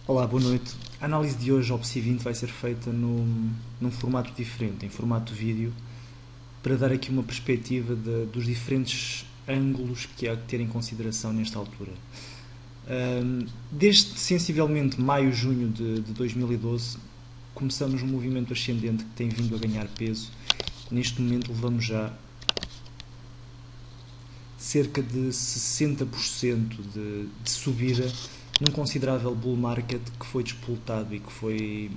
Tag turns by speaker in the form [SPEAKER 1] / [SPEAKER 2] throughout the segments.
[SPEAKER 1] Olá, boa noite. A análise de hoje ao PSI20 vai ser feita num formato diferente, em formato vídeo, para dar aqui uma perspectiva dos diferentes ângulos que há que ter em consideração nesta altura. Desde sensivelmente maio-junho de 2012, começamos um movimento ascendente que tem vindo a ganhar peso. Neste momento levamos já cerca de 60% de subida num considerável bull market que foi disputado e que foi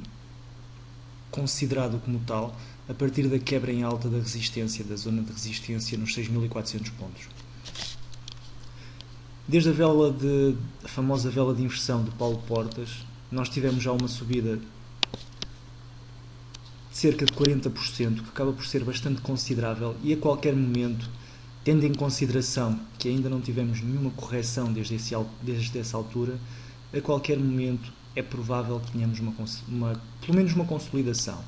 [SPEAKER 1] considerado como tal a partir da quebra em alta da resistência, da zona de resistência nos 6.400 pontos. Desde a famosa vela de inversão de Paulo Portas, nós tivemos já uma subida de cerca de 40%, que acaba por ser bastante considerável e a qualquer momento, tendo em consideração que ainda não tivemos nenhuma correção desde essa altura, a qualquer momento é provável que tenhamos pelo menos uma consolidação.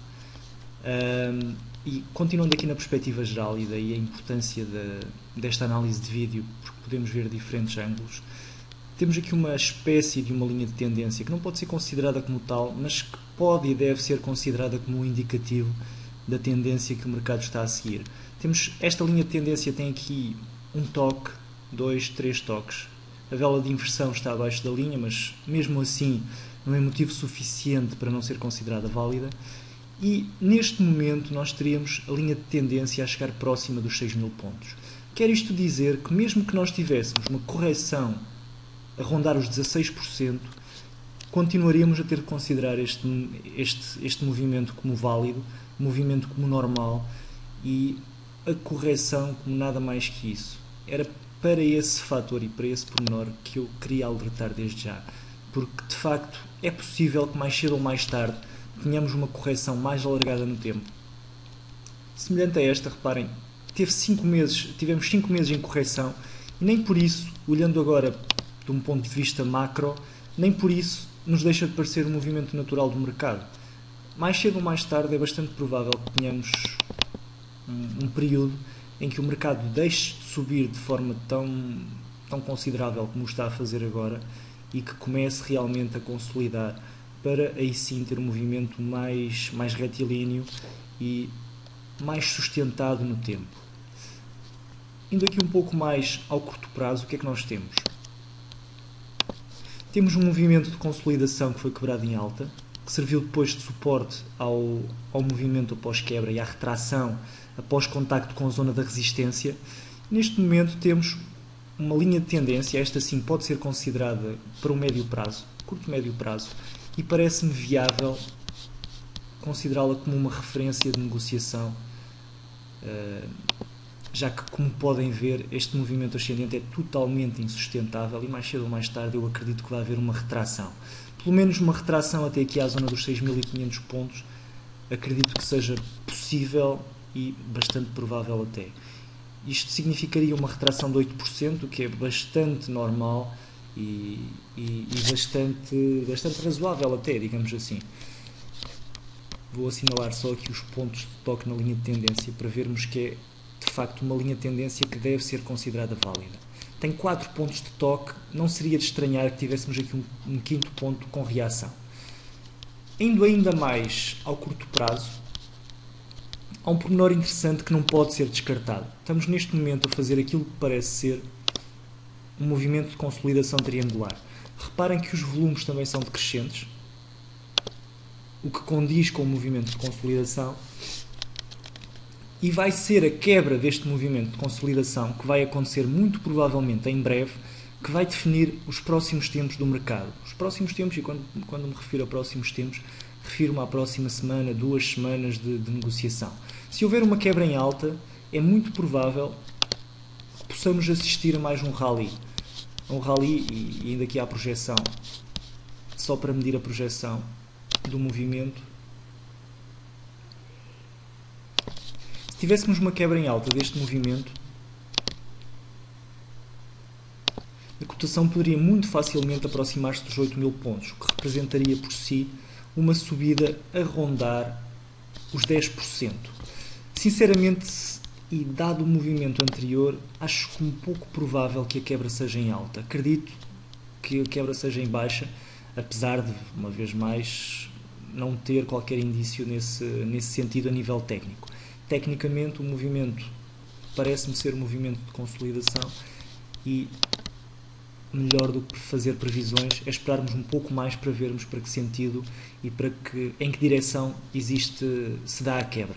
[SPEAKER 1] E continuando aqui na perspectiva geral, e daí a importância desta análise de vídeo, porque podemos ver diferentes ângulos, temos aqui uma espécie de uma linha de tendência que não pode ser considerada como tal, mas que pode e deve ser considerada como um indicativo da tendência que o mercado está a seguir. Temos esta linha de tendência, tem aqui um toque, 2, 3 toques. A vela de inversão está abaixo da linha, mas mesmo assim não é motivo suficiente para não ser considerada válida. E neste momento nós teríamos a linha de tendência a chegar próxima dos 6.000 pontos. Quer isto dizer que mesmo que nós tivéssemos uma correção a rondar os 16%, continuaríamos a ter de considerar este movimento como válido, movimento como normal, e a correção como nada mais que isso. Era para esse fator e para esse pormenor que eu queria alertar desde já, porque de facto é possível que mais cedo ou mais tarde tenhamos uma correção mais alargada no tempo. Semelhante a esta, reparem, tivemos 5 meses em correção e nem por isso, olhando agora de um ponto de vista macro, nem por isso nos deixa de parecer um movimento natural do mercado. Mais cedo ou mais tarde é bastante provável que tenhamos um período em que o mercado deixe de subir de forma tão considerável como está a fazer agora e que comece realmente a consolidar para aí sim ter um movimento mais retilíneo e mais sustentado no tempo. Indo aqui um pouco mais ao curto prazo, o que é que nós temos? Temos um movimento de consolidação que foi quebrado em alta, que serviu depois de suporte ao movimento após quebra e à retração após contacto com a zona da resistência. Neste momento temos uma linha de tendência, esta sim pode ser considerada para o médio prazo, curto-médio prazo, e parece-me viável considerá-la como uma referência de negociação, já que, como podem ver, este movimento ascendente é totalmente insustentável e mais cedo ou mais tarde eu acredito que vai haver uma retração. Pelo menos uma retração até aqui à zona dos 6.500 pontos, acredito que seja possível e bastante provável até. Isto significaria uma retração de 8%, o que é bastante normal e bastante razoável até, digamos assim. Vou assinalar só aqui os pontos de toque na linha de tendência para vermos que é de facto uma linha de tendência que deve ser considerada válida. Tem 4 pontos de toque, não seria de estranhar que tivéssemos aqui um quinto ponto com reação. Indo ainda mais ao curto prazo, há um pormenor interessante que não pode ser descartado. Estamos neste momento a fazer aquilo que parece ser um movimento de consolidação triangular. Reparem que os volumes também são decrescentes, o que condiz com o movimento de consolidação, e vai ser a quebra deste movimento de consolidação, que vai acontecer muito provavelmente em breve, que vai definir os próximos tempos do mercado. Os próximos tempos, e quando me refiro a próximos tempos, refiro-me à próxima semana, 2 semanas de negociação. Se houver uma quebra em alta, é muito provável que possamos assistir a mais um rally. E ainda aqui há a projeção, só para medir a projeção do movimento. Se tivéssemos uma quebra em alta deste movimento, a cotação poderia muito facilmente aproximar-se dos 8.000 pontos, o que representaria por si uma subida a rondar os 10%. Sinceramente, e dado o movimento anterior, acho como pouco provável que a quebra seja em alta. Acredito que a quebra seja em baixa, apesar de, uma vez mais, não ter qualquer indício nesse sentido a nível técnico. Tecnicamente, o movimento parece-me ser um movimento de consolidação e melhor do que fazer previsões é esperarmos um pouco mais para vermos para que sentido e em que direção se dá a quebra.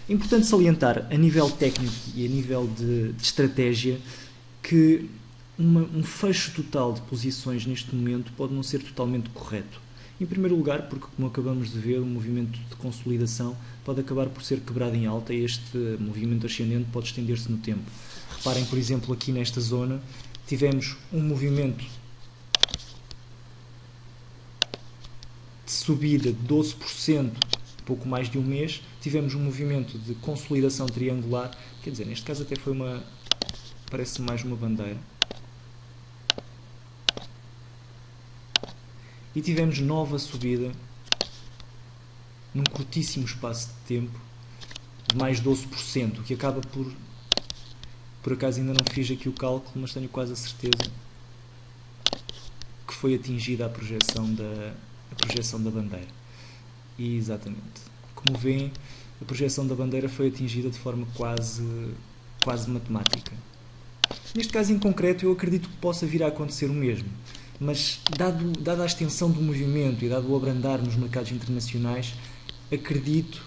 [SPEAKER 1] É importante salientar a nível técnico e a nível de estratégia que um fecho total de posições neste momento pode não ser totalmente correto. Em primeiro lugar, porque, como acabamos de ver, o movimento de consolidação pode acabar por ser quebrado em alta e este movimento ascendente pode estender-se no tempo. Reparem, por exemplo, aqui nesta zona, tivemos um movimento de subida de 12%, pouco mais de um mês, tivemos um movimento de consolidação triangular, quer dizer, neste caso até foi parece mais uma bandeira, e tivemos nova subida num curtíssimo espaço de tempo de mais 12%, o que acaba por acaso ainda não fiz aqui o cálculo, mas tenho quase a certeza que foi atingida a projeção da bandeira. E exatamente, como veem, a projeção da bandeira foi atingida de forma quase matemática. Neste caso em concreto, eu acredito que possa vir a acontecer o mesmo, mas dada a extensão do movimento e dado o abrandar nos mercados internacionais, acredito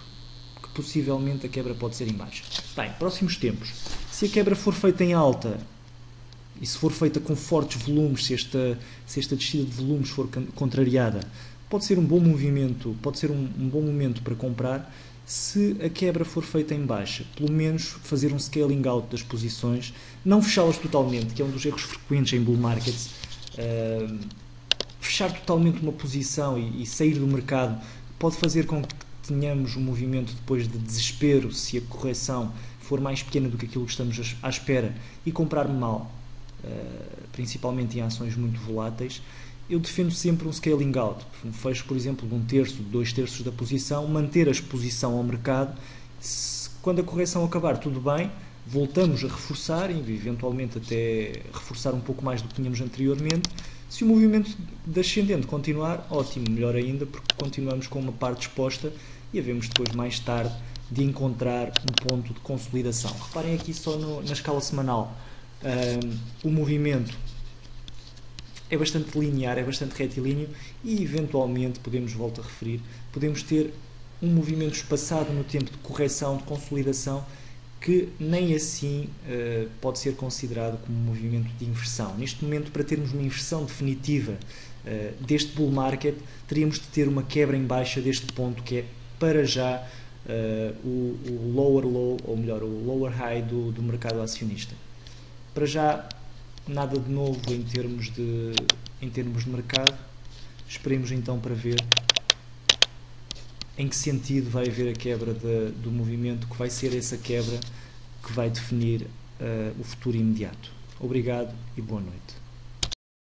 [SPEAKER 1] que possivelmente a quebra pode ser em baixa. Bem, próximos tempos. Se a quebra for feita em alta e se for feita com fortes volumes, se esta descida de volumes for contrariada, pode ser um bom movimento, pode ser um bom momento para comprar. Se a quebra for feita em baixa, pelo menos fazer um scaling out das posições, não fechá-las totalmente, que é um dos erros frequentes em bull markets. Fechar totalmente uma posição e sair do mercado pode fazer com que tenhamos um movimento depois de desespero se a correção for mais pequena do que aquilo que estamos à espera e comprar mal, principalmente em ações muito voláteis. Eu defendo sempre um scaling out, um fecho, por exemplo, de 1/3, de 2/3 da posição, manter a exposição ao mercado. Quando a correção acabar, tudo bem, voltamos a reforçar e eventualmente até reforçar um pouco mais do que tínhamos anteriormente. Se o movimento descendente continuar, ótimo, melhor ainda, porque continuamos com uma parte exposta e havemos depois mais tarde de encontrar um ponto de consolidação. Reparem aqui só na escala semanal, o movimento é bastante linear, é bastante retilíneo e eventualmente, volto a referir, podemos ter um movimento espaçado no tempo de correção, de consolidação, que nem assim pode ser considerado como um movimento de inversão. Neste momento, para termos uma inversão definitiva deste bull market, teríamos de ter uma quebra em baixa deste ponto, que é para já o lower low, ou melhor, o lower high do mercado acionista. Para já, nada de novo em termos de mercado. Esperemos então para ver em que sentido vai haver a quebra do movimento, que vai ser essa quebra que vai definir o futuro imediato. Obrigado e boa noite.